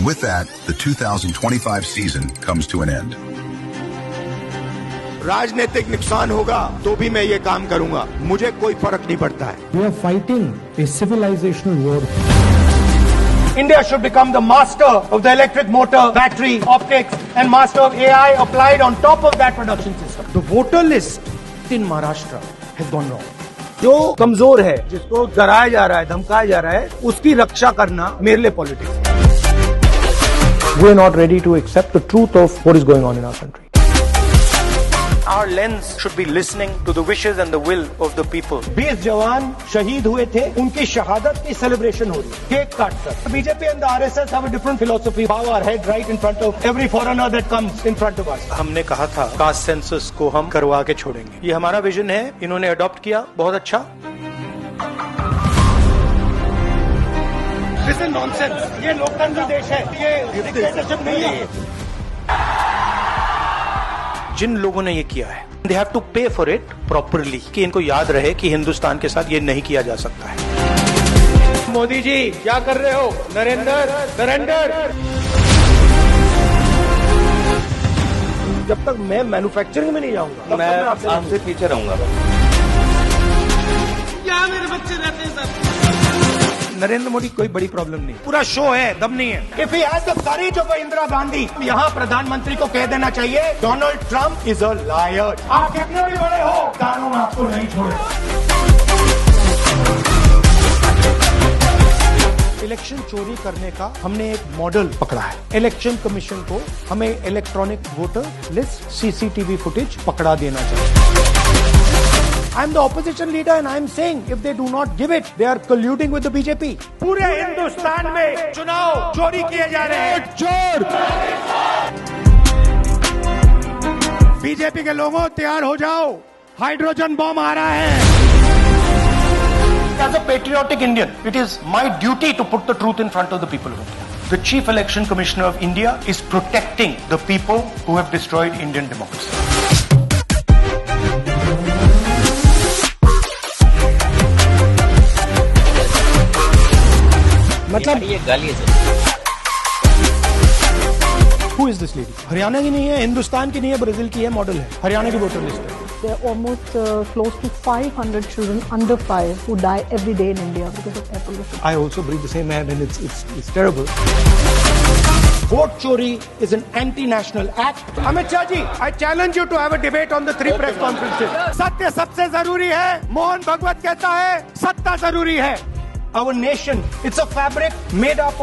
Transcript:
And with that, the 2025 season comes to an end. राजनीतिक नुकसान होगा तो भी मैं ये काम करूंगा, मुझे कोई फर्क नहीं पड़ता है। We are fighting a civilizational war. India should become the master of the electric motor, battery, optics, and master of AI applied on top of that production system. The voter list in Maharashtra has gone wrong. जो कमजोर है, जिसको डराया जा रहा है, धमकाया जा रहा है, उसकी रक्षा करना मेरे लिए पॉलिटिक्स है। We are not ready to accept the truth of what is going on in our country. Our lens should be listening to the wishes and the will of the people. 20 जवान शहीद हुए थे, उनकी शहादत की celebration हो रही है, केक काट कर। BJP and the RSS have a different philosophy. Bow our head right in front of every foreigner that comes in front of us. हमने कहा था कास्ट सेंसस को हम करवा के छोड़ेंगे। ये हमारा विजन है, इन्होंने अडॉप्ट किया, बहुत अच्छा। This is nonsense. ये लोकतंत्र देश है, ये डिक्टेटरशिप नहीं है। जिन लोगों ने ये किया है, they have to pay for it properly, कि इनको याद रहे कि हिंदुस्तान के साथ ये नहीं किया जा सकता है। मोदी जी क्या कर रहे हो? नरेंद्र जब तक मैं मैन्युफैक्चरिंग में नहीं जाऊंगा, मैं आपसे पीछे रहूंगा। क्या मेरे बच्चे रहते हैं सर? नरेंद्र मोदी कोई बड़ी प्रॉब्लम नहीं, पूरा शो है, दम नहीं है। If he has the courage of Indira Gandhi, यहाँ प्रधानमंत्री को कह देना चाहिए, Donald Trump is a liar. आप कितने भी बड़े हो, कानून आपको नहीं छोड़ेगा। इलेक्शन चोरी करने का हमने एक मॉडल पकड़ा है। इलेक्शन कमीशन को हमें electronic voter list, CCTV footage पकड़ा देना चाहिए। I am the opposition leader and I am saying if they do not give it, they are colluding with the BJP. पूरे हिंदुस्तान में चुनाव चोरी किए जा रहे हैं। चोर! बीजेपी के लोगों तैयार हो जाओ, हाइड्रोजन बम आ रहा है। As a patriotic Indian, it is my duty to put the truth in front of the people of India. The Chief Election Commissioner of India is protecting the people who have destroyed Indian democracy. मतलब ये गाली है। Who is this lady? Haryana की नहीं है, हिंदुस्तान की नहीं है, ब्राजील की है, मॉडल है, हरियाणा की वोटर लिस्ट है। There are almost close to 500 children under 5 who die every day in India because of air pollution. I also breathe the same air and it's terrible. Vote chori is an anti-national act. Amit Shah ji, I challenge you to have a debate on the 3 press conferences. सत्य सबसे जरूरी है, मोहन भगवत कहता है, सत्ता जरूरी है। Our nation, it's a fabric made up of